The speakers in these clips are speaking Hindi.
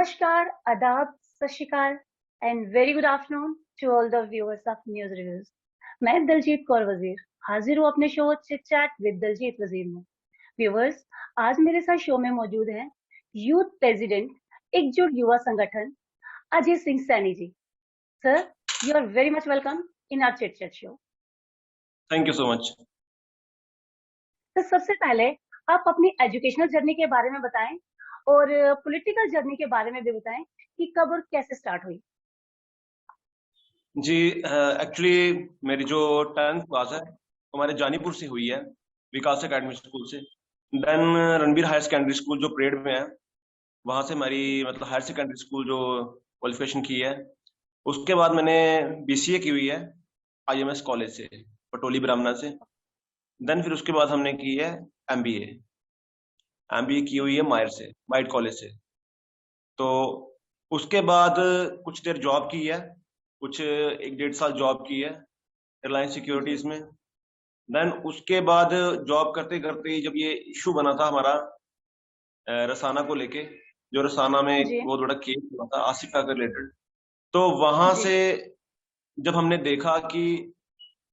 Namaskar, Adab, Sat Shri Akal, and very good afternoon to all the viewers of News Reviews. मैं दलजीत कौर वजीर हाजिर हूँ अपने show chit chat with Daljeet Wazir में। व्यूवर्स, आज मेरे साथ शो में मौजूद हैं यूथ प्रेसिडेंट एकजुट युवा संगठन Ajay Singh Saini ji. Sir, you are very much welcome in our chit chat show. Thank you so much. तो सबसे पहले आप अपनी एजुकेशनल जर्नी के बारे में बताएं और पॉलिटिकल जर्नी के बारे में भी बताएं कि कब और कैसे स्टार्ट हुई। जी, एक्चुअली मेरी जो 10th क्लास है हमारे जानीपुर से हुई है, विकास एकेडमी स्कूल से। Then Ranbir higher secondary school जो परेड में है, वहां से हमारी मतलब हायर सेकेंडरी स्कूल जो क्वालिफिकेशन की है। उसके बाद मैंने बीसीए की हुई है आईएमएस कॉलेज से, पटोली ब्राह्मणा से। देन फिर उसके बाद हमने की है एमबीए एमबीए की हुई है मायर कॉलेज से। तो उसके बाद कुछ देर जॉब की है, कुछ 1-1.5 साल जॉब की है रिलायंस सिक्योरिटीज में। देन उसके बाद जॉब करते करते जब ये इशू बना था हमारा रसाना को लेके, जो रसाना में एक जी बहुत बड़ा केस हुआ था आसिफा के रिलेटेड, तो वहां जी से जब हमने देखा कि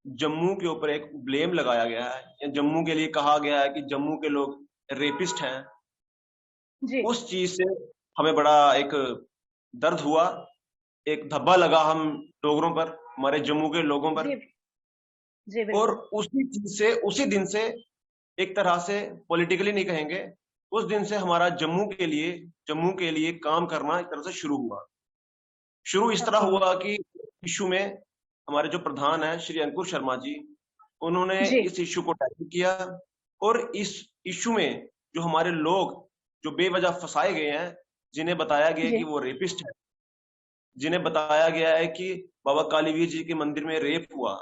जम्मू के ऊपर एक ब्लेम लगाया गया है या जम्मू के लिए कहा गया है कि जम्मू के लोग रेपिस्ट हैं, जी उस चीज से हमें बड़ा एक दर्द हुआ, एक धब्बा लगा हम डोगरों पर, हमारे जम्मू के लोगों पर। जी जी और बिल्कुल। उसी चीज से उसी दिन से एक तरह से पॉलिटिकली नहीं कहेंगे, उस दिन से हमारा जम्मू के लिए काम करना एक तरह से शुरू इस तरह ओके। हुआ कि इशू में हमारे जो प्रधान है श्री अंकुर शर्मा जी, उन्होंने जी इस इशू को टैकल किया। और इस इशू में जो हमारे लोग जो बेवजह फंसाए गए हैं, जिन्हें बताया गया जी कि वो रेपिस्ट है, जिन्हें बताया गया है कि बाबा कालीवीर जी के मंदिर में रेप हुआ,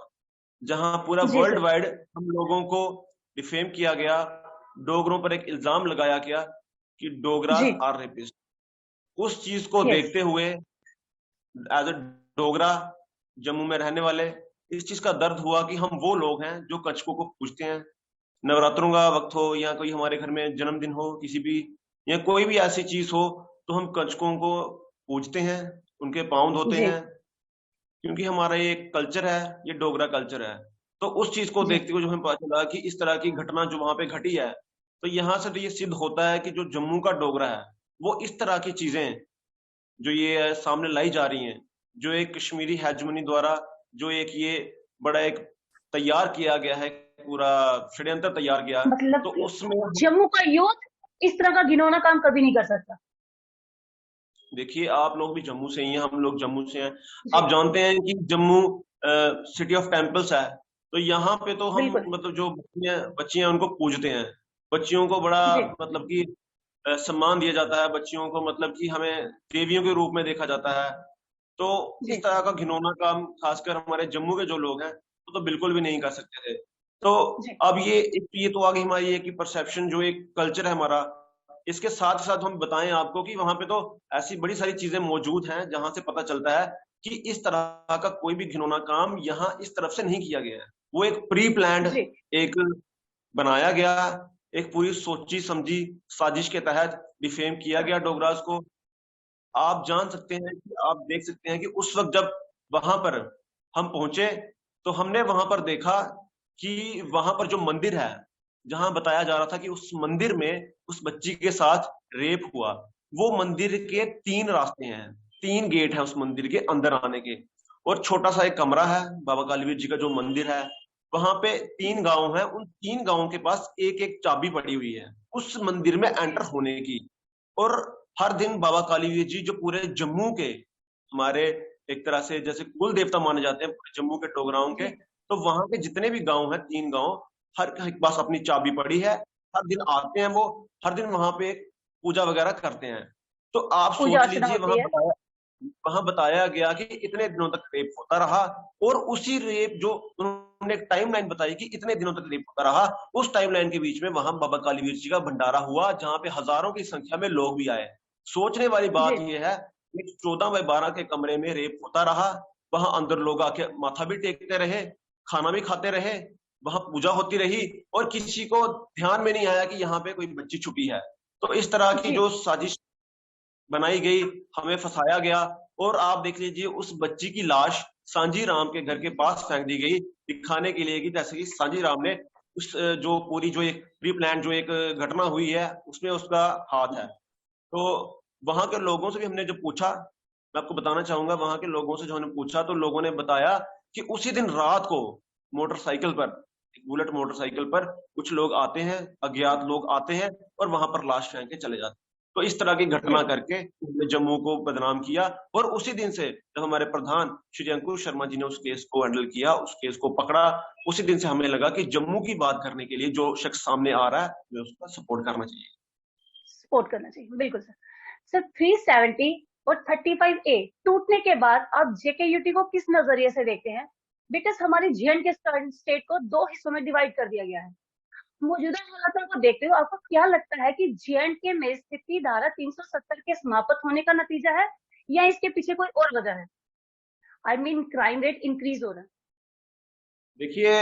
जहां पूरा जी वर्ल्ड सर। वाइड हम लोगों को डिफेम किया गया, डोगरों पर एक इल्जाम लगाया गया कि डोगरास जी आर रेपिस्ट। उस चीज को यस। देखते हुए एज अ डोगरा जम्मू में रहने वाले, इस चीज का दर्द हुआ कि हम वो लोग हैं जो कच्छकों को पूजते हैं। नवरात्रों का वक्त हो या कोई हमारे घर में जन्मदिन हो किसी भी, या कोई भी ऐसी चीज हो, तो हम कच्छकों को पूजते हैं, उनके पांव धोते जी हैं, क्योंकि हमारा ये कल्चर है, ये डोगरा कल्चर है। तो उस चीज को जी देखते हुए जो हमें पता चला कि इस तरह की घटना जो वहां पे घटी है, तो यहाँ से तो ये सिद्ध होता है कि जो जम्मू का डोगरा है वो इस तरह की चीजें जो ये सामने लाई जा रही हैं, जो एक कश्मीरी हेजमनी द्वारा जो एक ये बड़ा एक तैयार किया गया है, पूरा षड्यंत्र तैयार किया, मतलब तो उसमें जम्मू का यूथ इस तरह का घिनौना काम कभी नहीं कर सकता। देखिए आप लोग भी जम्मू से ही हैं, हम लोग जम्मू से हैं। जी आप जानते हैं कि जम्मू सिटी ऑफ टेम्पल्स है, तो यहाँ पे तो हम बिल्कुल। मतलब जो बच्चियां बच्चियां उनको पूजते हैं, बच्चियों को बड़ा जी मतलब कि सम्मान दिया जाता है, बच्चियों को मतलब कि हमें देवियों के रूप में देखा जाता है। तो जी इस तरह का घिनौना काम खासकर हमारे जम्मू के जो लोग हैं तो बिल्कुल भी नहीं कर सकते थे। तो जी अब ये तो आगे हमारी एक परसेप्शन जो एक कल्चर है हमारा, इसके साथ साथ हम बताएं आपको कि वहां पे तो ऐसी बड़ी सारी चीजें मौजूद हैं जहां से पता चलता है कि इस तरह का कोई भी घिनौना काम यहाँ इस तरफ से नहीं किया गया है। वो एक प्री प्लान्ड, जी एक बनाया गया, एक पूरी सोची समझी साजिश के तहत डिफेम किया गया डोगरास को। आप जान सकते हैं कि आप देख सकते हैं कि उस वक्त जब वहां पर हम पहुंचे, तो हमने वहां पर देखा कि वहां पर जो मंदिर है, जहां बताया जा रहा था कि उस मंदिर में उस बच्ची के साथ रेप हुआ, वो मंदिर के 3 रास्ते हैं, 3 गेट हैं उस मंदिर के अंदर आने के। और छोटा सा एक कमरा है, बाबा कालीवीर जी का जो मंदिर है, वहां पे 3 गांव हैं, उन 3 गांवों के पास एक एक चाबी पड़ी हुई है उस मंदिर में एंटर होने की। और हर दिन बाबा कालीवीर जी जो पूरे जम्मू के हमारे एक तरह से जैसे कुल देवता माने जाते हैं पूरे जम्मू के डोगराओं के, जी तो वहां के जितने भी गांव हैं, 3 गांव, हर के पास अपनी चाबी पड़ी है। हर दिन आते हैं वो, हर दिन वहां पे पूजा वगैरह करते हैं। तो आप पूजा सोच अर्चना लीजिए होती है। वहां बताया गया कि इतने दिनों तक रेप होता रहा। और उसी रेप जो उन्होंने एक टाइमलाइन बताई कि इतने दिनों तक रेप होता रहा, उस टाइमलाइन के बीच में वहां बाबा कालीवीर जी का भंडारा हुआ, जहां पे हजारों की संख्या में लोग भी आए। सोचने वाली जी बात यह है, एक 14x12 के कमरे में रेप होता रहा, वहां अंदर लोग आके माथा भी टेकते रहे, खाना भी खाते रहे, वहां पूजा होती रही, और किसी को ध्यान में नहीं आया कि यहाँ पे कोई बच्ची छुपी है। तो इस तरह की जी जो साजिश बनाई गई, हमें फंसाया गया। और आप देख लीजिए उस बच्ची की लाश सांजी राम के घर के पास फेंक दी गई, दिखाने के लिए कि जैसे कि सांजी राम ने उस जो पूरी जो एक प्री प्लान जो एक घटना हुई है उसमें उसका हाथ है। तो वहां के लोगों से भी हमने जो पूछा, मैं आपको बताना चाहूंगा, वहां के लोगों से जो हमने पूछा तो लोगों ने बताया कि उसी दिन रात को मोटरसाइकिल पर, बुलेट मोटरसाइकिल पर कुछ लोग आते हैं, अज्ञात लोग आते हैं और वहां पर लाश फेंक के चले जाते हैं। तो इस तरह की घटना जी करके उन्होंने जम्मू को बदनाम किया। और उसी दिन से जब हमारे प्रधान श्री अंकुश शर्मा जी ने उस केस को हैंडल किया, उस केस को पकड़ा, उसी दिन से हमें लगा कि जम्मू की बात करने के लिए जो शख्स सामने आ रहा है हमें उसका सपोर्ट करना चाहिए। सपोर्ट करना चाहिए, बिल्कुल सर। सर 370 और 35A टूटने के बाद आप जेकेयूटी को किस नजरिए से देखते हैं? बिकॉज हमारी जेएंड के स्टेट को दो हिस्सों में डिवाइड कर दिया गया है। मौजूदा हालातों को देखते हुए आपको क्या लगता है कि जेएंडके में स्थिति धारा 370 के समाप्त होने का नतीजा है या इसके पीछे कोई और वजह है? I mean crime rate increase हो रहा है। देखिए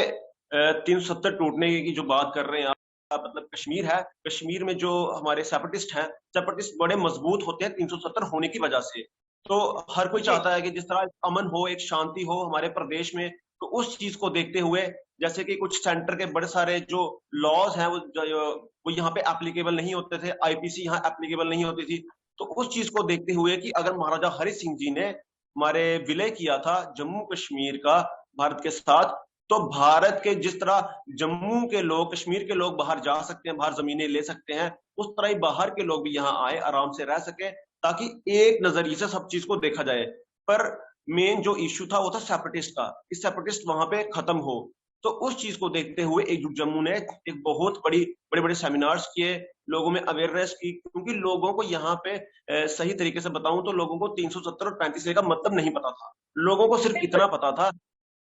370 टूटने की जो बात कर रहे हैं आप, मतलब कश्मीर है, कश्मीर में जो हमारे सेपरेटिस्ट हैं, सेपरेटिस्ट बड़े मजबूत होते हैं 370 होने की वजह से। तो हर कोई जी चाहता है कि जिस तरह अमन हो, एक शांति हो हमारे प्रदेश में, तो उस चीज को देखते हुए जैसे कि कुछ सेंटर के बड़े सारे जो लॉज हैं वो यहाँ पे एप्लीकेबल नहीं होते थे, आईपीसी यहाँ एप्लीकेबल नहीं होती थी। तो उस चीज को देखते हुए कि अगर महाराजा हरि सिंह जी ने हमारे विलय किया था जम्मू कश्मीर का भारत के साथ, तो भारत के जिस तरह जम्मू के लोग, कश्मीर के लोग बाहर जा सकते हैं, बाहर जमीनें ले सकते हैं, उस तरह ही बाहर के लोग भी यहाँ आए, आराम से रह सके, ताकि एक नजरिए से सब चीज को देखा जाए। पर मेन जो इश्यू था वो था सेपरेटिस्ट का, इस सेपरेटिस्ट वहां पे खत्म हो। तो उस चीज को देखते हुए एकजुट जम्मू ने एक बहुत बड़े बड़े सेमिनार्स किए, लोगों में अवेयरनेस की, क्योंकि लोगों को यहाँ पे सही तरीके से बताऊं तो लोगों को 370 और 35 का मतलब नहीं पता था। लोगों को सिर्फ बिल्कुल। इतना पता था,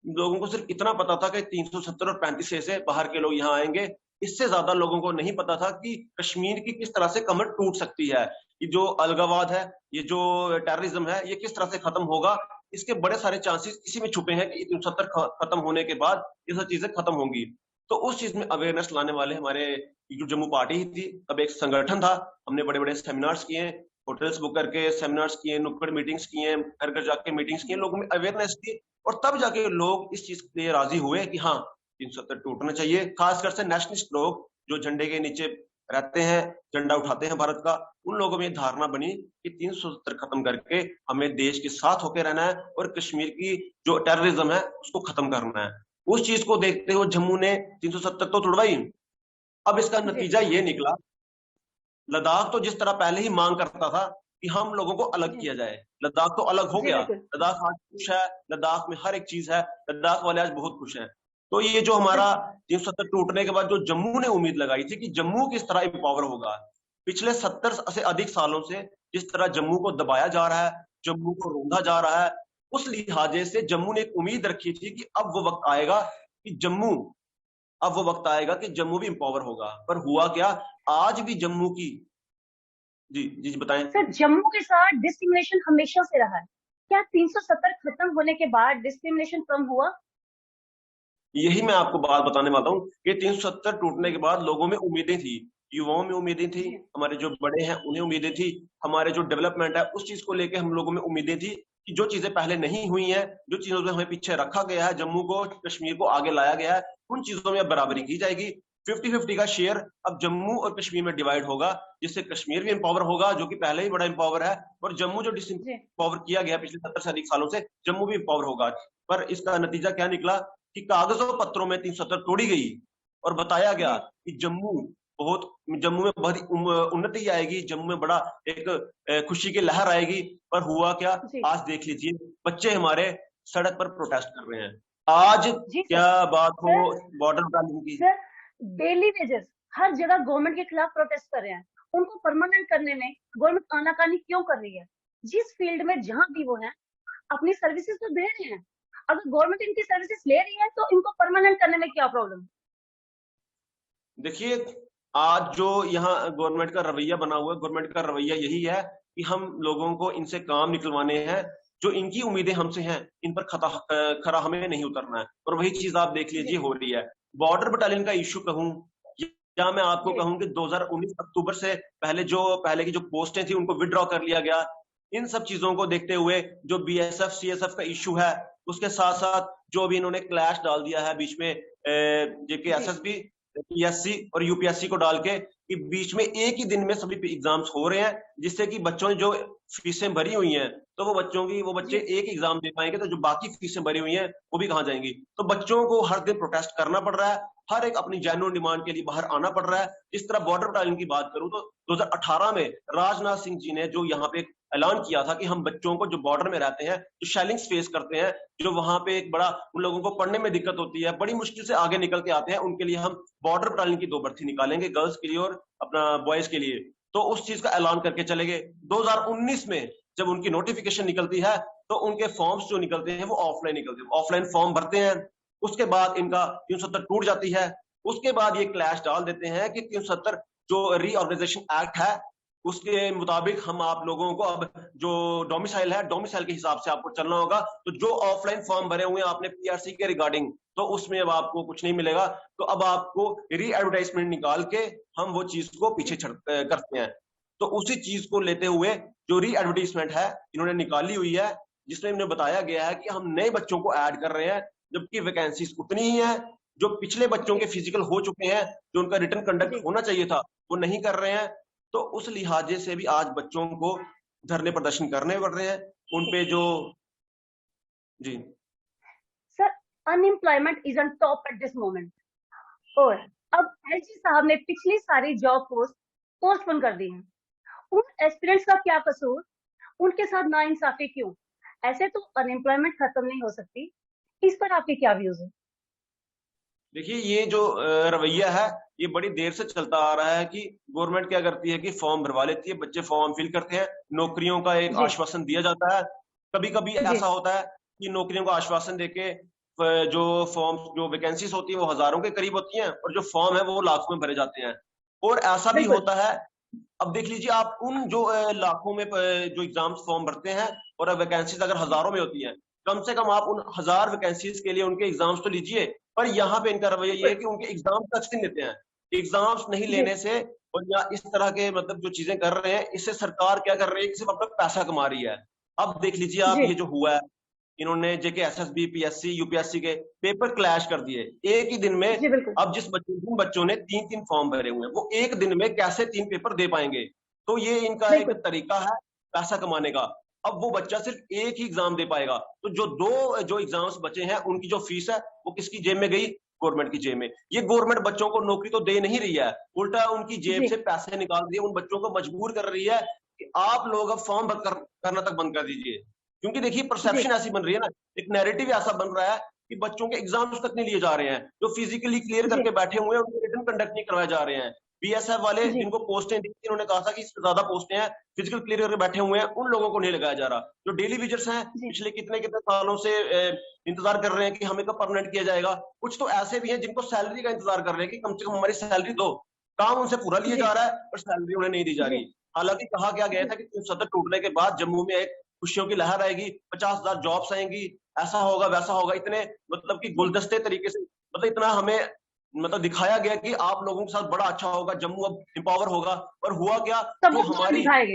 लोगों को सिर्फ इतना पता था कि 370 और 35 से बाहर के लोग यहाँ आएंगे। इससे ज्यादा लोगों को नहीं पता था कि कश्मीर की किस तरह से कमर टूट सकती है, ये जो अलगावाद है, ये जो टेररिज्म है, ये किस तरह से खत्म होगा। इसके बड़े सारे चांसेस इसी में छुपे हैं कि 370 खत्म होने के बाद ये सब चीजें खत्म होंगी। तो उस चीज में अवेयरनेस लाने वाले हमारे जो जम्मू पार्टी ही थी, तब एक संगठन था, हमने बड़े बड़े सेमिनार्स किए, होटल्स बुक करके सेमिनार्स किए, नुक्कड़ मीटिंग्स किए, घर घर जाके मीटिंग्स किए, लोगों में अवेयरनेस दी। और तब जाके लोग इस चीज के लिए राजी हुए कि हाँ 370 टूटना चाहिए। खासकर से नेशनलिस्ट लोग जो झंडे के नीचे रहते हैं, झंडा उठाते हैं भारत का, उन लोगों में धारणा बनी कि 370 खत्म करके हमें देश के साथ होकर रहना है और कश्मीर की जो टेररिज्म है उसको खत्म करना है। उस चीज को देखते हुए जम्मू ने 370 तो तोड़वाई। अब इसका जी नतीजा ये निकला, लद्दाख तो जिस तरह पहले ही मांग करता था कि हम लोगों को अलग जी किया जाए, लद्दाख तो अलग हो जी गया। बिल्कुल लद्दाख आज खुश है, लद्दाख में हर एक चीज है, लद्दाख वाले आज बहुत खुश हैं। तो ये जो हमारा बिल्कुल। 370 टूटने के बाद जो जम्मू ने उम्मीद लगाई थी कि जम्मू किस तरह इंपावर होगा, पिछले 70 से अधिक सालों से जिस तरह जम्मू को दबाया जा रहा है, जम्मू को रोंधा जा रहा है, उस लिहाजे से जम्मू ने एक उम्मीद रखी थी कि अब वो वक्त आएगा कि जम्मू, अब वो वक्त आएगा कि जम्मू भी इंपावर होगा। पर हुआ क्या, आज भी जम्मू की, जी जी जी बताएं। सर जम्मू के साथ डिस्क्रिमिनेशन हमेशा से रहा है, क्या 370 खत्म होने के बाद डिस्क्रिमिनेशन कम हुआ? यही मैं आपको बात बताने वाला हूँ कि 370 टूटने के बाद लोगों में उम्मीदें थी, युवाओं में उम्मीदें थी, जी हमारे जो बड़े हैं उन्हें उम्मीदें थी, हमारे जो डेवलपमेंट है उस चीज को लेके हम लोगों में उम्मीदें थी कि जो चीजें पहले नहीं हुई हैं, जो चीजों में हमें पीछे रखा गया है, जम्मू को, कश्मीर को आगे लाया गया है, उन चीजों में अब बराबरी की जाएगी। 50-50 का शेयर अब जम्मू और कश्मीर में डिवाइड होगा, जिससे कश्मीर भी इंपावर होगा जो कि पहले ही बड़ा इंपावर है, और जम्मू जो डिस जी इंपावर किया गया पिछले 70 से अधिक सालों से, जम्मू भी इंपावर होगा। पर इसका नतीजा क्या निकला कि कागजों पत्रों में 370 तोड़ी गई और बताया गया जी कि जम्मू में बहुत उन्नति आएगी, जम्मू में बड़ा एक खुशी की लहर आएगी। पर हुआ क्या, जी आज देख लीजिए बच्चे हमारे सड़क पर प्रोटेस्ट कर रहे हैं। आज जी क्या बात हो सर बॉर्डर बटालियन की। सर डेली वेजेस हर जगह गवर्नमेंट के खिलाफ प्रोटेस्ट कर रहे हैं, उनको परमानेंट करने में गवर्नमेंट आनाकानी क्यों कर रही है? जिस फील्ड में जहां भी वो है अपनी सर्विसेज तो दे रहे हैं, अगर गवर्नमेंट इनकी सर्विसेज ले रही है तो इनको परमानेंट करने में क्या प्रॉब्लम? देखिए आज जो यहाँ गवर्नमेंट का रवैया बना हुआ है, गवर्नमेंट का रवैया यही है कि हम लोगों को इनसे काम निकलवाने हैं, जो इनकी उम्मीदें हमसे हैं इन पर खरा हमें नहीं उतरना है। और वही चीज आप देख लीजिए जी हो रही है। बॉर्डर बटालियन का इश्यू कहूं क्या मैं आपको जी कहूं कि 2019 अक्टूबर से पहले की जो पोस्टें थी उनको विड्रॉ कर लिया गया। इन सब चीजों को देखते हुए जो बीएसएफ सीएसएफ का इश्यू है, उसके साथ साथ जो भी इन्होंने क्लैश डाल दिया है बीच में जेके जी एसएसबी पीएससी और यूपीएससी को डाल के, कि बीच में एक ही दिन में सभी एग्जाम्स हो रहे हैं, जिससे कि बच्चों ने जो फीसें भरी हुई हैं, तो वो बच्चे जी एक एग्जाम दे पाएंगे, तो जो बाकी फीसें भरी हुई हैं वो भी कहाँ जाएंगी। तो बच्चों को हर दिन प्रोटेस्ट करना पड़ रहा है, हर एक अपनी जेन्युइन डिमांड के लिए बाहर आना पड़ रहा है। इस तरह बॉर्डर बटालियन की बात करूं तो 2018 में राजनाथ सिंह जी ने जो यहाँ पे ऐलान किया था कि हम बच्चों को जो बॉर्डर में रहते हैं, जो शेलिंग्स फेस करते हैं, जो वहां पे एक बड़ा उन लोगों को पढ़ने में दिक्कत होती है, बड़ी मुश्किल से आगे निकल के आते हैं, उनके लिए हम बॉर्डर बटालियन की 2 भर्ती निकालेंगे, गर्ल्स के लिए और अपना बॉयज के लिए। तो उस चीज का ऐलान करके चले गए। 2019 में जब उनकी नोटिफिकेशन निकलती है, तो उनके फॉर्म्स जो निकलते हैं वो ऑफलाइन निकलते हैं, ऑफलाइन फॉर्म भरते हैं। उसके बाद इनका 370 टूट जाती है। उसके बाद ये क्लैश डाल देते हैं कि 370 जो रीऑर्गेनाइजेशन एक्ट है, उसके मुताबिक हम आप लोगों को अब जो डोमिसाइल है, डोमिसाइल के हिसाब से आपको चलना होगा। तो जो ऑफलाइन फॉर्म भरे हुए हैं आपने पीआरसी के रिगार्डिंग, तो उसमें अब आपको कुछ नहीं मिलेगा। तो अब आपको री एडवर्टाइजमेंट निकाल के हम वो चीज को पीछे करते हैं। तो उसी चीज को लेते हुए जो री एडवर्टाइजमेंट है इन्होंने निकाली हुई है, जिसमें इन्हें बताया गया है कि हम नए बच्चों को ऐड कर रहे हैं, जबकि वैकेंसीज उतनी ही है। जो पिछले बच्चों के जी फिजिकल हो चुके हैं, जो उनका रिटर्न कंडक्ट जी होना चाहिए था, वो नहीं कर रहे हैं। तो उस लिहाजे से भी आज बच्चों को धरने प्रदर्शन करने पड़ रहे हैं। उनपे जो जी sir, unemployment is on top at this moment, और अब एलजी साहब ने पिछली सारी जॉब पोस्ट पोस्टपोन कर दी हैं। उन एस्पिरेंट्स का क्या कसूर? उनके साथ नाइंसाफी क्यों? ऐसे तो अनएम्प्लॉयमेंट खत्म नहीं हो सकती। इस पर आपके क्या व्यूज हैं? देखिए, ये जो रवैया है ये बड़ी देर से चलता आ रहा है कि गवर्नमेंट क्या करती है कि फॉर्म भरवा लेती है, बच्चे फॉर्म फिल करते हैं, नौकरियों का एक जी आश्वासन दिया जाता है। कभी कभी जी ऐसा होता है कि नौकरियों का आश्वासन देके जो फॉर्म जो वैकेंसीज होती है वो हजारों के करीब होती हैं, और जो फॉर्म है वो लाखों में भरे जाते हैं। और ऐसा भी बिल्कुल। होता है, अब देख लीजिए आप उन जो लाखों में जो एग्जाम्स फॉर्म भरते हैं, और वैकेंसीज अगर हजारों में होती हैं, कम से कम आप उन 1000 वैकेंसीज के लिए उनके एग्जाम्स तो लीजिए। पर यहाँ पे इनका रवैया ये है कि उनके एग्जाम तक नहीं लेते हैं। एग्जाम्स नहीं जी लेने से और या इस तरह के मतलब जो चीजें कर रहे हैं, इससे सरकार क्या कर रही है कि सिर्फ अपना पैसा कमा रही है। अब देख लीजिए आप, जी ये जो हुआ है, इन्होंने जेके एसएसबी पीएससी यूपीएससी के पेपर क्लैश कर दिए एक ही दिन में। जी बिल्कुल। अब जिन बच्चों ने 3-3 फॉर्म भरे हुए हैं, वो एक दिन में कैसे 3 पेपर दे पाएंगे? तो ये इनका एक बिल्कुल। तरीका है पैसा कमाने का। अब वो बच्चा सिर्फ एक ही एग्जाम दे पाएगा, तो जो 2 जो एग्जाम्स बचे हैं उनकी जो फीस है वो किसकी जेब में गई? गवर्नमेंट की जेब में। ये गवर्नमेंट बच्चों को नौकरी तो दे नहीं रही है, उल्टा उनकी जेब जी से पैसे निकाल दिए, उन बच्चों को मजबूर कर रही है कि आप लोग अब फॉर्म करना तक बंद कर दीजिए। क्योंकि देखिए जी परसेप्शन ऐसी बन रही है ना, एक नैरेटिव ऐसा बन रहा है कि बच्चों के एग्जाम्स तक नहीं लिए जा रहे हैं, जो फिजिकली क्लियर जी करके बैठे हुए हैं उनके रिटर्न कंडक्ट नहीं करवाए जा रहे हैं। बीएसएफ वाले जी जिनको पोस्टें दी थी, उन्होंने कहा था कि इससे ज्यादा पोस्टें हैं, फिजिकल क्लियर करके बैठे हुए हैं, उन लोगों को नहीं लगाया जा रहा। जो डेली विजर्स हैं, जी पिछले कितने कितने सालों से इंतजार कर रहे हैं कि हमें कब परमानेंट किया जाएगा। कुछ तो ऐसे भी हैं जिनको सैलरी का इंतजार कर रहे हैं कि कम से कम हमारी सैलरी दो। काम उनसे पूरा लिया जी जा रहा है पर सैलरी उन्हें नहीं दी जा जी रही। हालांकि कहा क्या गया जी था कि 370 टूटने के बाद जम्मू में एक खुशियों की लहर आएगी, 50,000 जॉब्स आएंगी, ऐसा होगा वैसा होगा, इतने मतलब कि जी गुलदस्ते तरीके से, मतलब इतना हमें मतलब दिखाया गया कि आप लोगों के साथ बड़ा अच्छा होगा, जम्मू अब एम्पावर होगा। पर हुआ क्या? सब जो वो प्लान हमारी दिखाएंगे।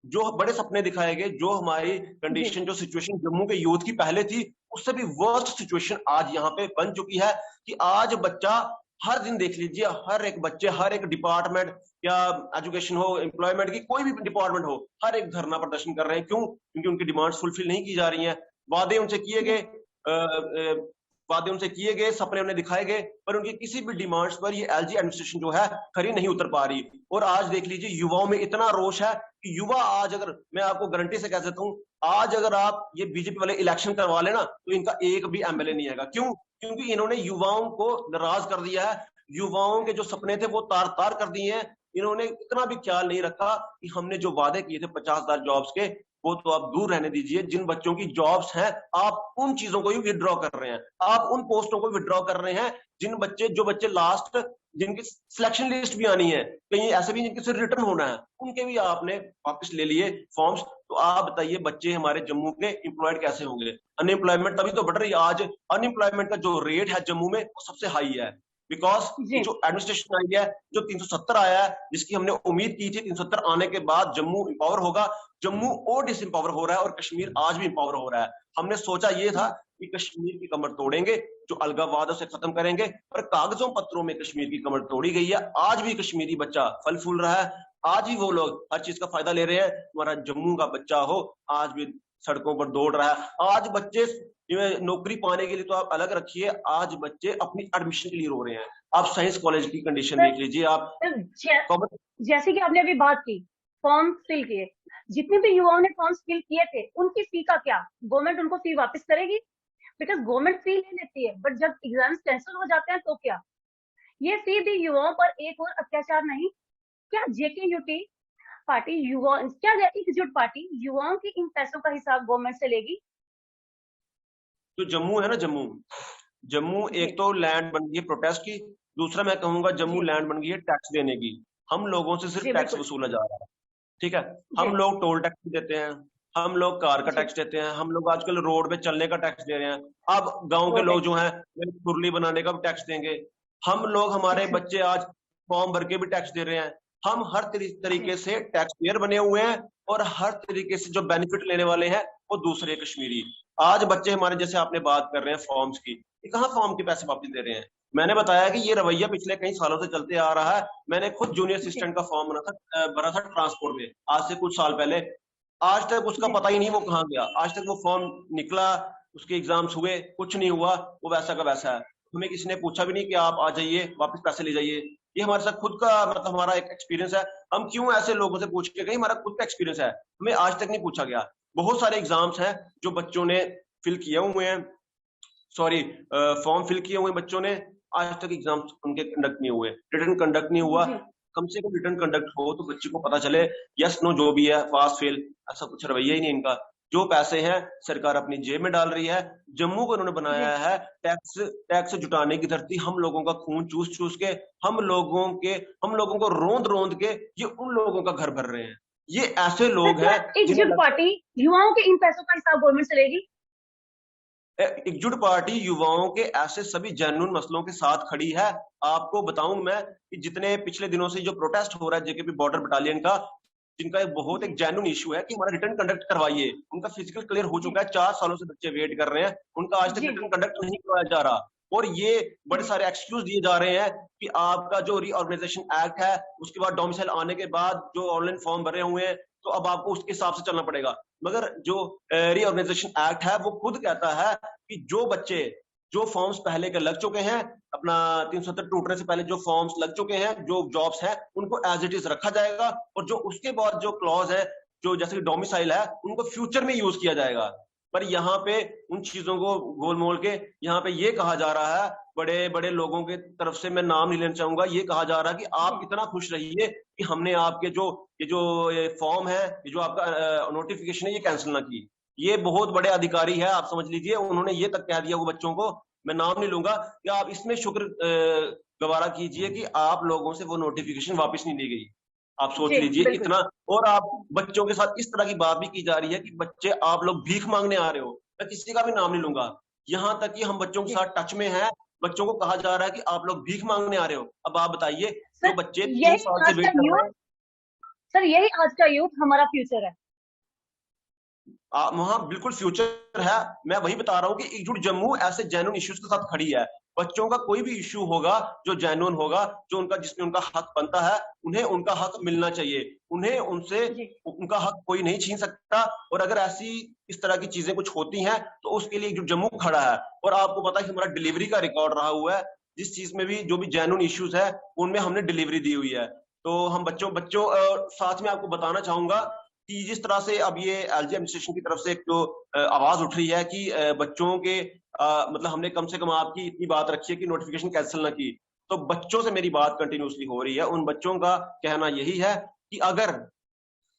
जो बड़े सपने दिखाए गए, जो हमारी जी कंडीशन, जो सिचुएशन जम्मू के यूथ की पहले थी, उससे भी वर्स्ट सिचुएशन आज यहाँ पे बन चुकी है कि आज बच्चा हर दिन देख लीजिए, हर एक बच्चे, हर एक डिपार्टमेंट, या एजुकेशन हो, एम्प्लॉयमेंट की कोई भी डिपार्टमेंट हो, हर एक धरना प्रदर्शन कर रहे हैं। क्यों? क्योंकि उनकी डिमांड्स फुलफिल नहीं की जा रही हैं। वादे उनसे किए जी गए, वादे उनसे किए गए, सपने उन्हें दिखाए गए, पर उनकी किसी भी डिमांड्स पर ये एलजी एडमिनिस्ट्रेशन जो है खरी नहीं उतर पा रही। और आज देख लीजिए युवाओं में इतना रोष है कि युवा आज, अगर मैं आपको गारंटी से कह सकता हूँ, आज अगर आप ये बीजेपी वाले इलेक्शन करवा लेना तो इनका एक भी एमएलए नहीं आएगा। क्यों? क्योंकि इन्होंने युवाओं को नाराज कर दिया है, युवाओं के जो सपने थे वो तार तार कर दिए हैं। इन्होंने इतना भी ख्याल नहीं रखा कि हमने जो वादे किए थे 50,000 जॉब्स के, वो तो आप दूर रहने दीजिए। जिन बच्चों की जॉब्स हैं, आप उन चीजों को ही विड्रॉ कर रहे हैं, आप उन पोस्टों को विड्रॉ कर रहे हैं। जो बच्चे लास्ट, जिनकी सिलेक्शन लिस्ट भी आनी है, कहीं ऐसे भी जिनके सिर्फ रिटर्न होना है, उनके भी आपने वापस ले लिए फॉर्म्स। तो आप बताइए बच्चे हमारे जम्मू के एम्प्लॉयड कैसे होंगे? अनएम्प्लॉयमेंट तभी तो बढ़ रही है। आज अनएम्प्लॉयमेंट का जो रेट है जम्मू में वो सबसे हाई है। बिकॉज जी जो एडमिनिस्ट्रेशन आई है, जो 370 आया है, जिसकी हमने उम्मीद की थी 370 आने के बाद जम्मू इंपावर होगा, जम्मू और डिसइंपावर हो रहा है और कश्मीर आज भी इंपावर हो रहा है। हमने सोचा ये था कि कश्मीर की कमर तोड़ेंगे, जो अलगाववाद उसे खत्म करेंगे, पर कागजों पत्रों में कश्मीर की कमर तोड़ी गई है। आज भी कश्मीरी बच्चा फल फूल रहा है, आज भी वो लोग हर चीज का फायदा ले रहे हैं। हमारा जम्मू का बच्चा हो, आज भी सड़कों पर दौड़ रहा है। आज बच्चे नौकरी पाने के लिए तो आप अलग रखिए, आज बच्चे अपनी एडमिशन के लिए रो रहे हैं। आप साइंस कॉलेज की कंडीशन सर। देख लीजिए, आप सर, जै- कॉमर्स। जैसे कि आपने अभी बात की, फॉर्म फिल किए, जितने भी युवाओं ने फॉर्म फिल किए थे उनकी फी का क्या? गवर्नमेंट उनको फी वापस करेगी? बिकॉज गवर्नमेंट फी ले लेती है, बट जब एग्जाम्स कैंसिल हो जाते हैं तो क्या? ये फी भी युवाओं पर एक और अत्याचार नहीं? क्या जेकेयूटी पार्टी युवा क्या एकजुट पार्टी युवाओं के इन पैसों का हिसाब गवर्नमेंट से लेगी? जो जम्मू है ना, जम्मू जम्मू जी एक तो लैंड बन गई है प्रोटेस्ट की, दूसरा मैं कहूंगा जम्मू जी लैंड बन गई है टैक्स देने की। हम लोगों से सिर्फ जी टैक्स बिल्कुल। वसूला जा रहा है, ठीक है। जी हम लोग टोल टैक्स देते हैं, हम लोग कार का जी टैक्स देते हैं, हम लोग आजकल रोड पे चलने का टैक्स दे रहे हैं। अब गांव के रोड लोग जो टैक्स। हैं कुरली बनाने का भी टैक्स देंगे। हम लोग, हमारे बच्चे आज फॉर्म भर के भी टैक्स दे रहे हैं। हम हर जी तरीके से टैक्स पेयर बने हुए हैं, और हर तरीके से जो बेनिफिट लेने वाले हैं वो दूसरे कश्मीरी। आज बच्चे हमारे, जैसे आपने बात कर रहे हैं फॉर्म्स की, ये कहाँ फॉर्म के पैसे वापस दे रहे हैं? मैंने बताया कि ये रवैया पिछले कई सालों से चलते आ रहा है। मैंने खुद जूनियर जी असिस्टेंट का फॉर्म भरा था ट्रांसपोर्ट में, आज से कुछ साल पहले। आज तक उसका जी पता ही नहीं वो कहाँ गया, आज तक वो फॉर्म निकला, उसके एग्जाम्स हुए, कुछ नहीं हुआ, वो वैसा का वैसा है। हमें किसी ने पूछा भी नहीं कि आप आ जाइए वापस पैसे ले जाइए। ये हमारे साथ खुद का, मतलब हमारा एक एक्सपीरियंस है। हम क्यों ऐसे लोगों से पूछ के गए? हमारा खुद का एक्सपीरियंस है, हमें आज तक नहीं पूछा गया। बहुत सारे एग्जाम्स हैं जो बच्चों ने फिल किए हुए हैं, सॉरी, फॉर्म फिल किए हुए बच्चों ने, आज तक एग्जाम उनके कंडक्ट नहीं हुए, रिटर्न कंडक्ट नहीं हुआ। जी कम से कम रिटर्न कंडक्ट हो तो बच्चे को पता चले, यस नो जो भी है, पास फेल, ऐसा कुछ रवैया ही नहीं इनका। जो पैसे हैं सरकार अपनी जेब में डाल रही है। जम्मू को उन्होंने जी बनाया है टैक्स टैक्स जुटाने की धरती, हम लोगों का खून चूस चूस के, हम लोगों को रोंद रोंद के ये उन लोगों का घर भर रहे हैं। ये ऐसे सर, लोग क्या हैं जिन्हें एकजुट पार्टी युवाओं के इन पैसों का हिसाब गवर्नमेंट से लेगी? एकजुट पार्टी युवाओं के ऐसे सभी जेन्युइन मसलों के साथ खड़ी है। आपको बताऊं मैं कि जितने पिछले दिनों से जो प्रोटेस्ट हो रहा है जेकेपी बॉर्डर बटालियन का, जिनका एक बहुत एक जी जेन्युइन इशू है कि हमारा रिटर्न कंडक्ट करवाइए, उनका फिजिकल क्लियर हो जी चुका है, 4 सालों से बच्चे वेट कर रहे हैं, उनका आज तक जी रिटर्न जी कंडक्ट नहीं करवाया जा रहा। और ये बड़े जी सारे एक्सक्यूज दिए जा रहे हैं कि आपका जो रीऑर्गेनाइजेशन एक्ट है, उसके बाद डोमिसाइल आने के बाद जो ऑनलाइन फॉर्म भरे हुए हैं, तो अब आपको उसके हिसाब से चलना पड़ेगा। मगर जो रीऑर्गेनाइजेशन एक्ट है वो खुद कहता है कि जो बच्चे, जो फॉर्म्स पहले के लग चुके हैं, अपना 370 टूटने से पहले जो फॉर्म्स लग चुके हैं, जो जॉब्स हैं, उनको एज इट इज रखा जाएगा, और जो उसके बाद जो क्लॉज है, जो जैसे डोमिसाइल है, उनको फ्यूचर में यूज किया जाएगा। पर यहाँ पे उन चीजों को गोल मोल के यहाँ पे ये कहा जा रहा है, बड़े बड़े लोगों के तरफ से, मैं नाम नहीं लेना चाहूंगा, ये कहा जा रहा है कि आप जी इतना खुश रहिए कि हमने आपके जो ये फॉर्म है, ये जो आपका नोटिफिकेशन है, ये कैंसिल ना की। ये बहुत बड़े अधिकारी है, आप समझ लीजिए, उन्होंने ये तक कह दिया वो बच्चों को, मैं नाम नहीं लूंगा, कि आप इसमें शुक्र गवारा कीजिए कि आप लोगों से वो नोटिफिकेशन वापस नहीं दी गई। आप सोच जी लीजिए बिल्कुल। इतना। और आप बच्चों के साथ इस तरह की बात भी की जा रही है कि बच्चे, आप लोग भीख मांगने आ रहे हो। मैं किसी का भी नाम नहीं लूंगा, यहाँ तक कि हम बच्चों के जी साथ टच में हैं, बच्चों को कहा जा रहा है कि आप लोग भीख मांगने आ रहे हो। अब आप बताइए, जो सर, बच्चे 3 साल यही से आज वेट का कर रहे यूथ हैं, सर यही आज का यूथ हमारा फ्यूचर है। वहां बिल्कुल फ्यूचर है। मैं वही बता रहा हूँ कि एकजुट जम्मू ऐसे जेन्युइन इश्यूज के साथ खड़ी है। बच्चों का कोई भी इश्यू होगा जो जेन्युइन होगा, जो उनका, जिसमें उनका हक बनता है, उन्हें उनका हक मिलना चाहिए। उन्हें उनसे जी उनका हक कोई नहीं छीन सकता। और अगर ऐसी इस तरह की चीजें कुछ होती हैं तो उसके लिए एकजुट जम्मू खड़ा है। और आपको पता है कि हमारा डिलीवरी का रिकॉर्ड रहा हुआ है, जिस चीज में भी जो भी जेन्युइन इश्यूज है उनमें हमने डिलीवरी दी हुई है। तो हम बच्चों बच्चों साथ में आपको बताना चाहूंगा कि जिस तरह से अब ये एलजी एडमिनिस्ट्रेशन की तरफ से एक जो आवाज उठ रही है कि बच्चों के, मतलब हमने कम से कम आपकी इतनी बात रखी है कि नोटिफिकेशन कैंसिल ना की, तो बच्चों से मेरी बात कंटिन्यूसली हो रही है। उन बच्चों का कहना यही है कि अगर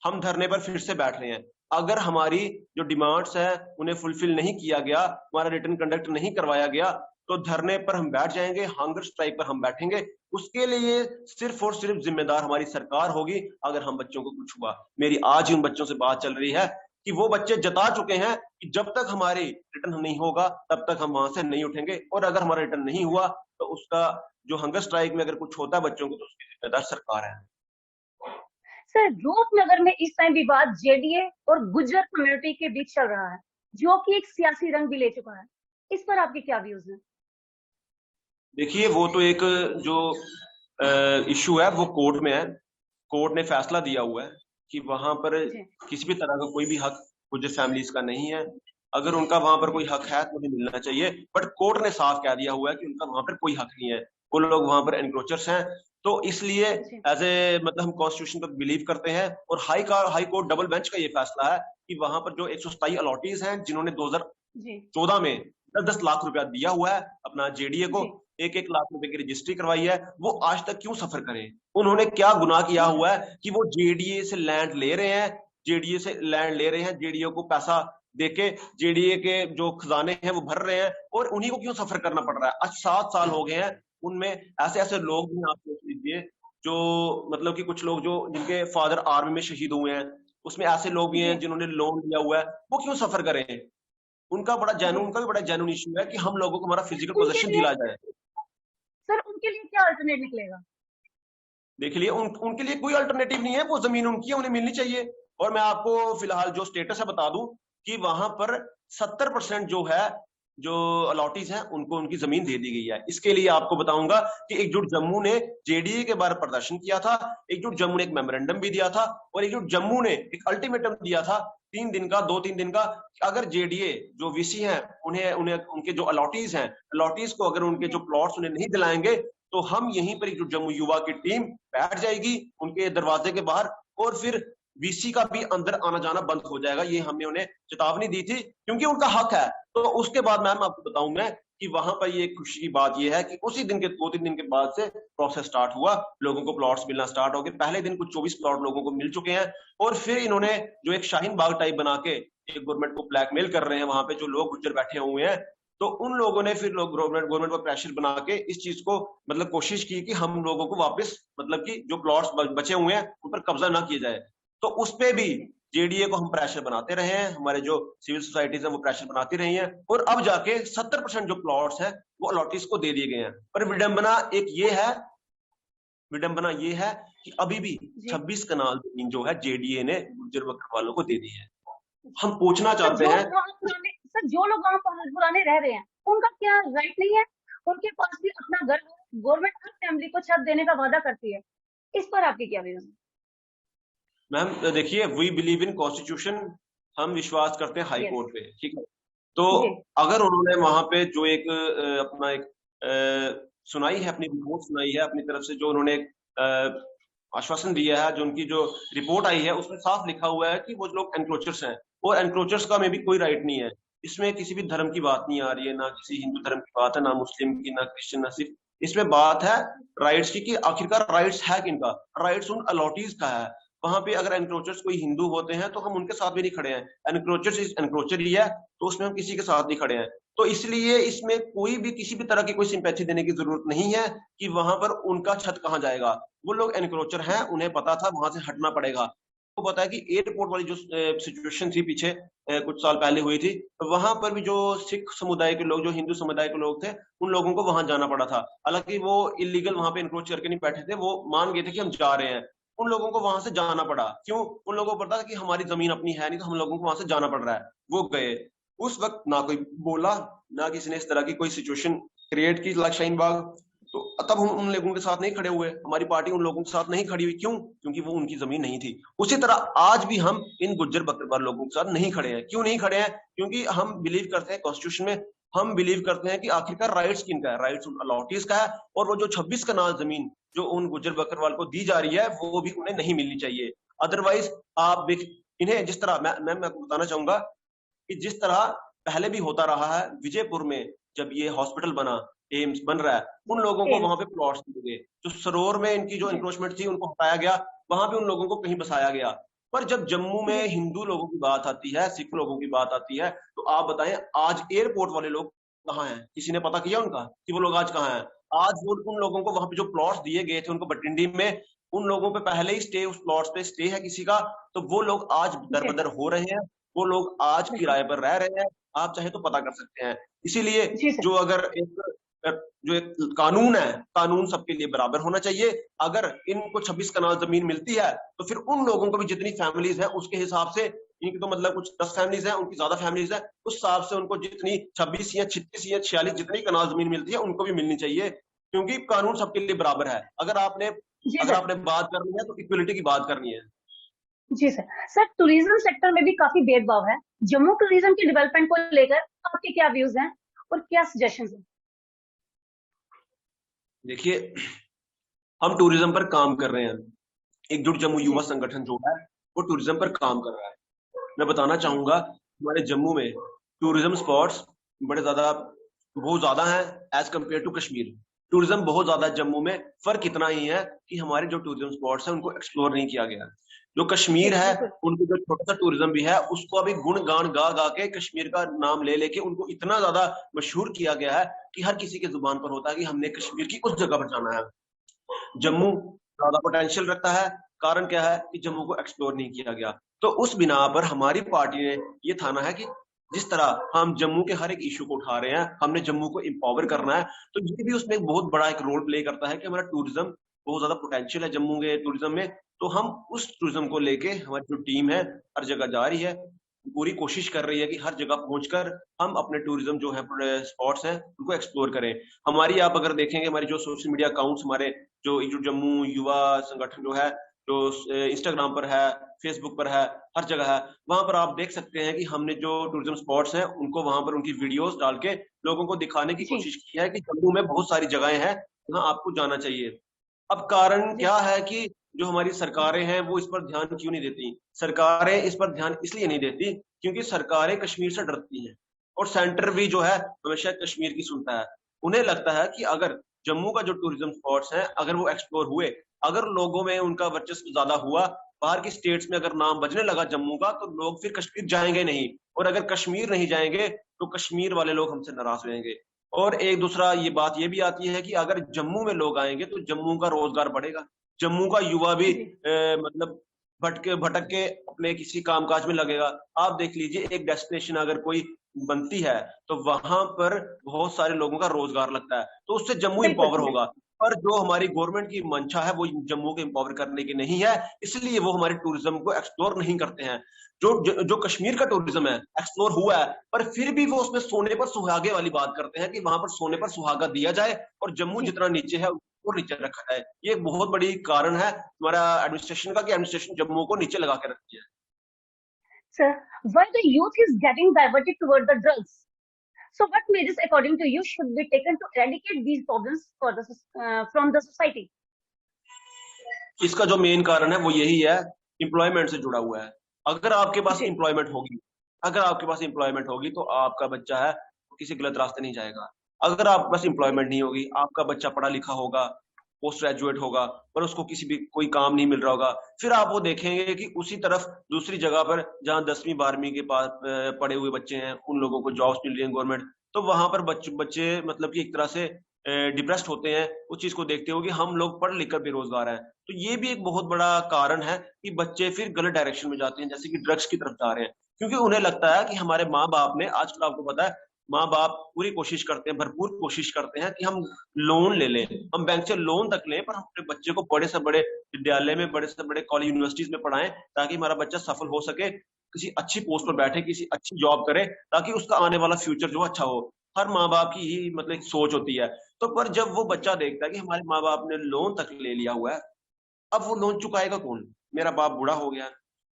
हम धरने पर फिर से बैठ रहे हैं, अगर हमारी जो डिमांड्स है उन्हें फुलफिल नहीं किया गया, हमारा रिटर्न कंडक्ट नहीं करवाया गया, तो धरने पर हम बैठ जाएंगे, हंगर स्ट्राइक पर हम बैठेंगे। उसके लिए सिर्फ और सिर्फ जिम्मेदार हमारी सरकार होगी अगर हम बच्चों को कुछ हुआ। मेरी आज ही उन बच्चों से बात चल रही है कि वो बच्चे जता चुके हैं कि जब तक हमारी रिटर्न नहीं होगा तब तक हम वहां से नहीं उठेंगे, और अगर हमारा रिटर्न नहीं हुआ तो उसका जो हंगर स्ट्राइक में अगर कुछ होता है बच्चों को तो उसकी जिम्मेदार सरकार है। सर, रूपनगर में इस टाइम विवाद जेडीए और गुज्जर कम्युनिटी के बीच चल रहा है, जो कि एक सियासी रंग भी ले चुका है। इस पर आपके क्या व्यूज हैं? देखिए, वो तो एक जो इशू है वो कोर्ट में है। कोर्ट ने फैसला दिया हुआ है कि वहां पर जी। किसी भी तरह का कोई भी हक गुजर फैमिलीज का नहीं है। अगर उनका वहां पर कोई हक है तो उन्हें मिलना चाहिए, बट कोर्ट ने साफ कह दिया हुआ है कि उनका वहां पर कोई हक नहीं है। वो लोग वहां पर एनक्रोचर्स हैं। तो इसलिए जी। एज ए मतलब हम कॉन्स्टिट्यूशन पर बिलीव करते हैं, और हाई कोर्ट डबल बेंच का ये फैसला है कि वहां पर जो 127 अलॉटीज हैं जिन्होंने जी। 2014 में 10-10 लाख रुपया दिया हुआ है अपना जेडीए को, जी। 1-1 लाख रुपए की रजिस्ट्री करवाई है, वो आज तक क्यों सफर करें? उन्होंने क्या गुनाह किया हुआ है कि वो जेडीए से लैंड ले रहे हैं? जेडीए से लैंड ले रहे हैं, जेडीए को पैसा देके जेडीए के जो खजाने हैं वो भर रहे हैं, और उन्हीं को क्यों सफर करना पड़ रहा है? आज 7 साल हो गए हैं। उनमें ऐसे ऐसे लोग भी आप सोच लीजिए जो मतलब कि कुछ लोग जो जिनके फादर आर्मी में शहीद हुए हैं, उसमें ऐसे लोग भी जी। हैं जिन्होंने लोन लिया हुआ है, वो क्यों सफर करें? जी। उनका भी बड़ा जेन्युइन इशू है कि हम लोगों को हमारा फिजिकल उनके पोजेशन लिए दिला जाए। सर, उनके लिए क्या अल्टरनेट निकलेगा? देख लिए उनके लिए कोई अल्टरनेटिव नहीं है, वो जमीन उनकी है, उन्हें मिलनी चाहिए। और मैं आपको फिलहाल जो स्टेटस है बता दूं कि वहां पर 70% जो है, जो अलॉटीज हैं उनको उनकी जमीन दे दी गई है। इसके लिए आपको बताऊंगा कि एकजुट जम्मू ने जेडीए के बारे प्रदर्शन किया था, एकजुट जम्मू ने एक मेमोरेंडम भी दिया था, और एकजुट जम्मू ने एक अल्टीमेटम दिया था 3 दिन का, 2-3 दिन का, अगर जेडीए जो वीसी हैं उन्हें उन्हें उनके जो अलॉटीज हैं, अलॉटीज को अगर उनके जो जी। प्लॉट्स उन्हें नहीं दिलाएंगे तो हम यहीं पर एकजुट जम्मू युवा की टीम बैठ जाएगी उनके दरवाजे के बाहर, और फिर वीसी का भी अंदर आना जाना बंद हो जाएगा। ये हमने उन्हें चेतावनी दी थी क्योंकि उनका हक है। तो उसके बाद मैम आपको बताऊं मैं कि वहां पर ये खुशी की बात ये है कि उसी दिन के 2-3 दिन के बाद से प्रोसेस स्टार्ट हुआ, लोगों को प्लॉट्स मिलना स्टार्ट हो गए। पहले दिन कुछ 24 प्लॉट लोगों को मिल चुके हैं, और फिर इन्होंने जो एक शाहीन बाग टाइप बना के एक गवर्नमेंट को ब्लैकमेल कर रहे हैं, वहां पे जो लोग गुज्जर बैठे हुए हैं, तो उन लोगों ने फिर लोग गवर्नमेंट पर प्रेशर बना के इस चीज को मतलब कोशिश की कि हम लोगों को वापस मतलब कि जो प्लॉट्स बचे हुए हैं उन पर कब्जा ना किया जाए। तो उस पे भी जेडीए को हम प्रेशर बनाते रहे हैं, हमारे जो सिविल सोसाइटीज हैं वो प्रेशर बनाती रही हैं, और अब जाके 70% जो प्लॉट्स हैं वो अलॉटीज को दे दिए गए हैं। पर विडंबना ये है कि अभी भी जी। 26 कनाल जमीन जो है जेडीए ने गुर्जर बकरवालों वालों को दे दी है। हम पूछना सर, चाहते हैं, जो लोग वहां पुराने रह रहे हैं, उनका क्या राइट नहीं है? उनके पास भी अपना घर है, गवर्नमेंट हर फैमिली को छत देने का वादा करती है। इस पर आपके क्या व्यूज हैं? मैम देखिए, वी बिलीव इन कॉन्स्टिट्यूशन, हम विश्वास करते हैं हाई यस। कोर्ट पे, ठीक है। तो जी। अगर उन्होंने वहां पे जो एक अपना एक सुनाई है, अपनी रिपोर्ट सुनाई है अपनी तरफ से, जो उन्होंने आश्वासन दिया है, जो उनकी जो रिपोर्ट आई है उसमें साफ लिखा हुआ है कि वो लोग एनक्रोचर्स हैं, और एनक्रोचर्स का में भी कोई राइट नहीं है। इसमें किसी भी धर्म की बात नहीं आ रही है, ना किसी हिंदू धर्म की बात है, ना मुस्लिम की, ना क्रिश्चियन, ना सिर्फ इसमें बात है राइट्स की कि आखिरकार राइट्स है किनका? राइट्स उन अलॉटीज का है। वहां पे अगर एनक्रोचर्स कोई हिंदू होते हैं तो हम उनके साथ भी नहीं खड़े हैं, एनक्रोचर्स एनक्रोचर ही है, तो उसमें हम किसी के साथ नहीं खड़े हैं। तो इसलिए इसमें कोई भी किसी भी तरह की कोई सिंपैथी देने की जरूरत नहीं है कि वहां पर उनका छत कहाँ जाएगा। वो लोग एनक्रोचर हैं, उन्हें पता था वहां से हटना पड़ेगा। तो पता है कि एयरपोर्ट वाली जो सिचुएशन थी पीछे कुछ साल पहले हुई थी, तो वहां पर भी जो सिख समुदाय के लोग, जो हिंदू समुदाय के लोग थे, उन लोगों को वहां जाना पड़ा था। हालांकि वो इलीगल वहां पे इंक्रोच करके नहीं बैठे थे, वो मान गए थे कि हम जा रहे हैं। उन लोगों को वहां से जाना पड़ा, क्यों? उन लोगों को पता था कि हमारी जमीन अपनी है नहीं, तो हम लोगों को वहां से जाना पड़ रहा है। वो गए। उस वक्त ना कोई बोला, ना किसी ने इस तरह की कोई सिचुएशन क्रिएट की लाइक शाहीन बाग। तो तब हम उन लोगों के साथ नहीं खड़े हुए, हमारी पार्टी उन लोगों के साथ नहीं खड़ी हुई। क्यों? क्योंकि वो उनकी जमीन नहीं थी। उसी तरह आज भी हम इन गुज्जर बकरवाल लोगों के साथ नहीं खड़े हैं। क्यों नहीं खड़े हैं? क्योंकि हम बिलीव करते हैं कॉन्स्टिट्यूशन में, हम बिलीव करते हैं कि आखिरकार राइट्स किनका है? राइट्स उन अलॉटीज का है, और वो जो 26 कनाल जमीन जो उन गुज्जर बकरवाल को दी जा रही है वो भी उन्हें नहीं मिलनी चाहिए। अदरवाइज आप इन्हें जिस तरह मैं आपको बताना चाहूंगा कि जिस तरह पहले भी होता रहा है, विजयपुर में जब ये हॉस्पिटल बना, एम्स बन रहा है, उन लोगों को वहां एम्स। पे प्लॉट्स दिए गए। जो सरोर में इनकी जो जी। इंक्रोचमेंट थी उनको हटाया गया, वहां पे उन लोगों को कहीं बसाया गया। पर जब जम्मू जी। में हिंदू लोगों की बात आती है, सिख लोगों की बात आती है, तो आप बताएं आज एयरपोर्ट वाले लोग कहाँ हैं? किसी ने पता किया उनका कि वो लोग आज कहाँ हैं? आज वो उन लोगों को वहां पे जो प्लॉट्स दिए गए थे उनको बटिंडी में, उन लोगों पे पहले ही स्टे, उस प्लॉट्स पे स्टे है किसी का, तो वो लोग आज जी। दरबदर हो रहे हैं। वो लोग आज किराए पर रह रहे हैं, आप चाहे तो पता कर सकते हैं। इसीलिए जी सर। जो अगर जो एक कानून है, कानून सबके लिए बराबर होना चाहिए। अगर इनको 26 कनाल जमीन मिलती है तो फिर उन लोगों को भी जितनी फैमिलीज है उसके हिसाब से, इनकी तो मतलब कुछ 10 फैमिलीज है, उनकी ज्यादा फैमिलीज है, उस हिसाब से उनको जितनी 26 या 36 या 46 जितनी कनाल जमीन मिलती है उनको भी मिलनी चाहिए, क्योंकि कानून सबके लिए बराबर है। जी अगर सर। आपने बात करनी है तो इक्वलिटी की बात करनी है। जी सर। सर, टूरिज्म सेक्टर में भी काफी भेदभाव है। जम्मू टूरिज्म की डेवलपमेंट को लेकर आपके क्या व्यूज हैं और क्या सजेशंस हैं? देखिए, हम टूरिज्म पर काम कर रहे हैं। एकजुट जम्मू युवा जी। संगठन जो है वो टूरिज्म पर काम कर रहा है। मैं बताना चाहूंगा, हमारे जम्मू में टूरिज्म स्पॉट्स बड़े ज्यादा बहुत ज्यादा हैं as compare to Kashmir. Tourism बहुत ज्यादा है जम्मू में, फर्क इतना ही है कि हमारे जो टूरिज्म स्पॉट्स हैं उनको एक्सप्लोर नहीं किया गया। जो जी कश्मीर है, बिल्कुल। उनको जो छोटा सा टूरिज्म भी है उसको अभी गुण गान गा गा के कश्मीर का नाम ले लेके उनको इतना ज्यादा मशहूर किया गया है कि हर किसी के जुबान पर होता है कि हमने कश्मीर की उस जगह पर जाना है। जम्मू बिल्कुल। ज्यादा पोटेंशियल रखता है। कारण क्या है कि जम्मू को एक्सप्लोर नहीं किया गया। तो उस बिना पर हमारी पार्टी ने ये ठाना है कि जिस तरह हम जम्मू के हर एक इशू को उठा रहे हैं, हमने जम्मू को एम्पावर करना है, तो ये भी उसमें एक बहुत बड़ा एक रोल प्ले करता है कि हमारा टूरिज्म बहुत ज्यादा पोटेंशियल है जम्मू के टूरिज्म में। तो हम उस टूरिज्म को लेके हमारी जो टीम है हर जगह जा रही है, पूरी कोशिश कर रही है कि हर जगह पहुंचकर हम अपने टूरिज्म जो है स्पॉट्स हैं उनको एक्सप्लोर करें। हमारी आप अगर देखेंगे, हमारी जो सोशल मीडिया अकाउंट्स, हमारे जो जम्मू युवा संगठन जो है, जो इंस्टाग्राम पर है, फेसबुक पर है, हर जगह है, वहां पर आप देख सकते हैं कि हमने जो टूरिज्म स्पॉट्स हैं उनको वहां पर उनकी वीडियोस डाल के लोगों को दिखाने की जी। कोशिश की है कि जम्मू में बहुत सारी जगहें हैं जहाँ आपको जाना चाहिए। अब कारण जी क्या सर। है कि जो हमारी सरकारें हैं वो इस पर ध्यान क्यों नहीं देती? सरकारें इस पर ध्यान इसलिए नहीं देती क्योंकि सरकारें कश्मीर से डरती हैं, और सेंटर भी जो है हमेशा कश्मीर की सुनता है। उन्हें लगता है कि अगर जम्मू का जो टूरिज्म स्पॉट्स हैं अगर वो एक्सप्लोर हुए, अगर लोगों में उनका वर्चस्व ज्यादा हुआ, बाहर की स्टेट्स में अगर नाम बजने लगा जम्मू का, तो लोग फिर कश्मीर जाएंगे नहीं, और अगर कश्मीर नहीं जाएंगे तो कश्मीर वाले लोग हमसे नाराज रहेंगे। और एक दूसरा ये बात ये भी आती है कि अगर जम्मू में लोग आएंगे तो जम्मू का रोजगार बढ़ेगा, जम्मू का युवा भी जी। मतलब भटक के अपने किसी कामकाज में लगेगा। आप देख लीजिए, एक डेस्टिनेशन अगर कोई बनती है तो वहां पर बहुत सारे लोगों का रोजगार लगता है, तो उससे जम्मू बिल्कुल। इंपावर होगा। पर जो हमारी गवर्नमेंट की मंशा है वो जम्मू को इंपावर करने की नहीं है, इसलिए वो हमारे टूरिज्म को एक्सप्लोर नहीं करते हैं। जो कश्मीर का टूरिज्म है एक्सप्लोर हुआ है, पर फिर भी वो उसमें सोने पर सुहागे वाली बात करते हैं कि वहां पर सोने पर सुहागा दिया जाए और जम्मू जी जितना नीचे है उसको नीचे रखा जाए। ये एक बहुत बड़ी कारण है हमारा एडमिनिस्ट्रेशन का कि एडमिनिस्ट्रेशन जम्मू को नीचे लगा के रखती है। Sir, why the youth is getting diverted toward the drugs? So what measures according to you should be taken to eradicate these problems for from the society? इसका जो मेन कारण है वो यही है, एम्प्लॉयमेंट से जुड़ा हुआ है। अगर आपके पास जी। एम्प्लॉयमेंट होगी, अगर आपके पास एम्प्लॉयमेंट होगी तो आपका बच्चा है वो किसी गलत रास्ते नहीं जाएगा। अगर आपके पास एम्प्लॉयमेंट नहीं होगी, आपका बच्चा पढ़ा लिखा होगा, पोस्ट ग्रेजुएट होगा, पर उसको किसी भी कोई काम नहीं मिल रहा होगा, फिर आप वो देखेंगे कि उसी तरफ दूसरी जगह पर जहाँ 10वीं 12वीं के पास पढ़े हुए बच्चे हैं उन लोगों को जॉब्स मिल रही है गवर्नमेंट, तो वहां पर बच्चे मतलब कि एक तरह से डिप्रेस्ड होते हैं उस चीज को देखते हो कि हम लोग पढ़ लिख कर बेरोजगार हैं। तो ये भी एक बहुत बड़ा कारण है कि बच्चे फिर गलत डायरेक्शन में जाते हैं, जैसे कि ड्रग्स की तरफ जा रहे हैं, क्योंकि उन्हें लगता है कि हमारे माँ बाप ने, आजकल आपको पता है माँ बाप पूरी कोशिश करते हैं, भरपूर कोशिश करते हैं कि हम लोन ले लें, हम बैंक से लोन तक लें, पर हम अपने बच्चे को बड़े से बड़े विद्यालय में, बड़े से बड़े कॉलेज यूनिवर्सिटीज में पढ़ाएं ताकि हमारा बच्चा सफल हो सके, किसी अच्छी पोस्ट पर बैठे, किसी अच्छी जॉब करे, ताकि उसका आने वाला फ्यूचर जो अच्छा हो। हर माँ बाप की ही मतलब एक सोच होती है। तो पर जब वो बच्चा देखता है कि हमारे माँ बाप ने लोन तक ले लिया हुआ है, अब वो लोन चुकाएगा कौन? मेरा बाप बूढ़ा हो गया,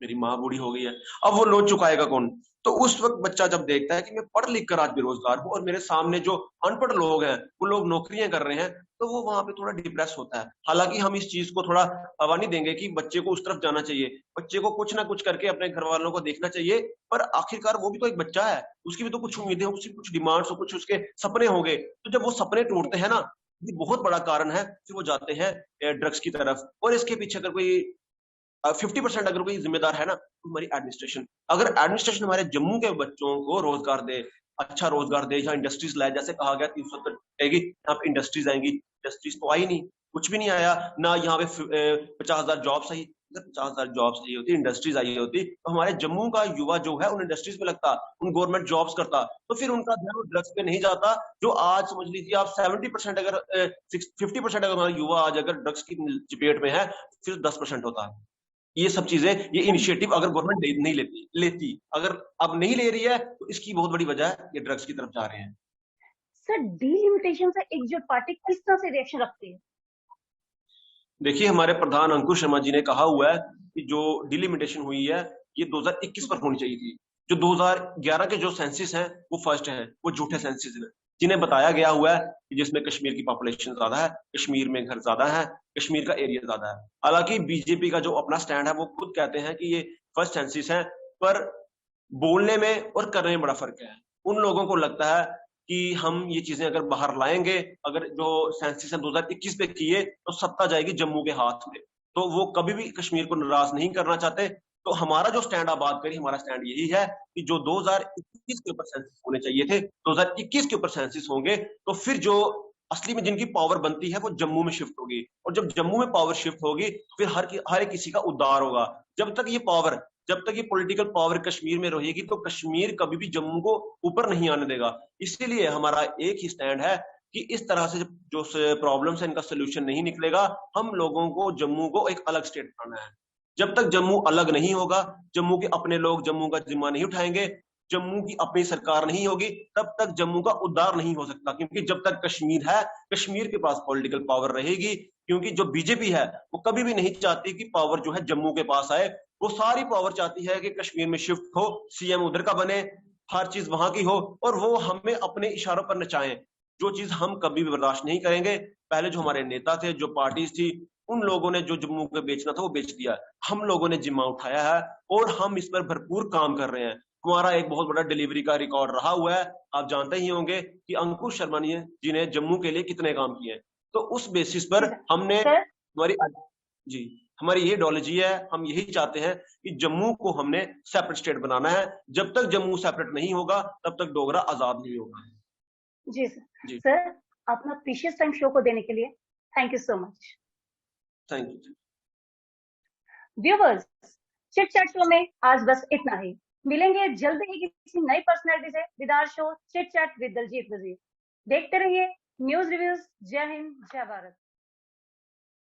मेरी माँ बूढ़ी हो गई है, अब वो लोन चुकाएगा कौन? तो उस वक्त बच्चा जब देखता है कि मैं पढ़ लिख कर आज बेरोजगार हूँ और मेरे सामने जो अनपढ़ लोग हैं वो लोग नौकरियां कर रहे हैं, तो वो वहां पे थोड़ा डिप्रेस होता है। हालांकि हम इस चीज को थोड़ा हवा नहीं देंगे कि बच्चे को उस तरफ जाना चाहिए, बच्चे को कुछ ना कुछ करके अपने घर वालों को देखना चाहिए, पर आखिरकार वो भी तो एक बच्चा है, उसकी भी तो कुछ उम्मीदें, उसकी कुछ डिमांड्स और कुछ उसके सपने होंगे। तो जब वो सपने टूटते हैं ना, ये बहुत बड़ा कारण है कि वो जाते हैं ड्रग्स की तरफ। और इसके पीछे अगर कोई 50% अगर कोई जिम्मेदार है ना, तो हमारी एडमिनिस्ट्रेशन। अगर एडमिनिस्ट्रेशन हमारे जम्मू के बच्चों को रोजगार दे, अच्छा रोजगार दे, यहाँ इंडस्ट्रीज लाए, जैसे कहा गया 370 आएगी, यहाँ पे इंडस्ट्रीज आएंगी, इंडस्ट्रीज तो आई नहीं, कुछ भी नहीं आया ना, यहाँ पे 50,000 जॉब्स आई। अगर 50,000 जॉब्स आई होती, इंडस्ट्रीज आई होती, तो हमारे जम्मू का युवा जो है उन इंडस्ट्रीज में लगता, उन गवर्नमेंट जॉब्स करता, तो फिर उनका ध्यान ड्रग्स पे नहीं जाता। जो आज समझ लीजिए आप 70% अगर 50% अगर हमारा युवा आज अगर ड्रग्स की चपेट में है, फिर 10% होता है। ये सब चीजें, ये इनिशिएटिव अगर गवर्नमेंट नहीं लेती, अगर अब नहीं ले रही है, तो इसकी बहुत बड़ी वजह है ये ड्रग्स की तरफ जा रहे हैं। सर, डीलिमिटेशन से एकजुट पार्टी किस तरह से रिएक्शन रखती है? देखिए, हमारे प्रधान अंकुश शर्मा जी ने कहा हुआ है कि जो डिलिमिटेशन हुई है ये 2021 पर होनी चाहिए थी। जो 2011 के जो सेंसिस हैं वो फर्स्ट हैं, वो झूठे सेंसिस हैं, जिन्हें बताया गया हुआ है कि जिसमें कश्मीर की पॉपुलेशन ज्यादा है, कश्मीर में घर ज्यादा है, कश्मीर का एरिया ज्यादा है। हालांकि बीजेपी का जो अपना स्टैंड है वो खुद कहते हैं कि ये फर्स्ट सेंसिस है, पर बोलने में और करने में बड़ा फर्क है। उन लोगों को लगता है कि हम ये चीजें अगर बाहर लाएंगे, अगर जो सेंसिस 2021 पे किए, तो सत्ता जाएगी जम्मू के हाथ में, तो वो कभी भी कश्मीर को नाराज नहीं करना चाहते। तो हमारा जो स्टैंड आप बात करी, हमारा स्टैंड यही है कि जो 2021 के ऊपर सेंसिस होने चाहिए थे, 2021 के ऊपर सेंसिस होंगे, तो फिर जो असली में जिनकी पावर बनती है वो जम्मू में शिफ्ट होगी, और जब जम्मू में पावर शिफ्ट होगी, फिर हर एक किसी का उद्धार होगा। जब तक ये पॉलिटिकल पावर कश्मीर में रहेगी, तो कश्मीर कभी भी जम्मू को ऊपर नहीं आने देगा। इसीलिए हमारा एक ही स्टैंड है कि इस तरह से जो प्रॉब्लम्स है इनका सोल्यूशन नहीं निकलेगा। हम लोगों को जम्मू को एक अलग स्टेट बनाना है। जब तक जम्मू अलग नहीं होगा, जम्मू के अपने लोग जम्मू का जिम्मा नहीं उठाएंगे, जम्मू की अपनी सरकार नहीं होगी, तब तक जम्मू का उद्धार नहीं हो सकता। क्योंकि जब तक कश्मीर है, कश्मीर के पास पॉलिटिकल पावर रहेगी। क्योंकि जो बीजेपी है वो कभी भी नहीं चाहती कि पावर जो है जम्मू के पास आए, वो सारी पावर चाहती है कि कश्मीर में शिफ्ट हो, सीएम उधर का बने, हर चीज वहां की हो, और वो हमें अपने इशारों पर नचाएं, जो चीज हम कभी भी बर्दाश्त नहीं करेंगे। पहले जो हमारे नेता थे, जो पार्टीज थी, उन लोगों ने जो जम्मू को बेचना था वो बेच दिया। हम लोगों ने जिम्मा उठाया है और हम इस पर भरपूर काम कर रहे हैं। हमारा एक बहुत बड़ा डिलीवरी का रिकॉर्ड रहा हुआ है। आप जानते ही होंगे कि अंकुश शर्मा जी ने जम्मू के लिए कितने काम किए। तो उस बेसिस पर हमने हमारी जी हमारी ये आइडियोलॉजी है। हम यही चाहते हैं कि जम्मू को हमने सेपरेट स्टेट बनाना है। जब तक जम्मू सेपरेट नहीं होगा, तब तक डोगरा आजाद नहीं होगा। जी सर। सर, अपना प्रीशियस टाइम शो को देने के लिए thank you so much. Thank you. Viewers, chit chat show में आज बस इतना ही। मिलेंगे जल्द ही किसी नई पर्सनैलिटी से with our show chit chat with Daljeet Wazir. देखते रहिए न्यूज रिव्यूज। जय हिंद, जय भारत।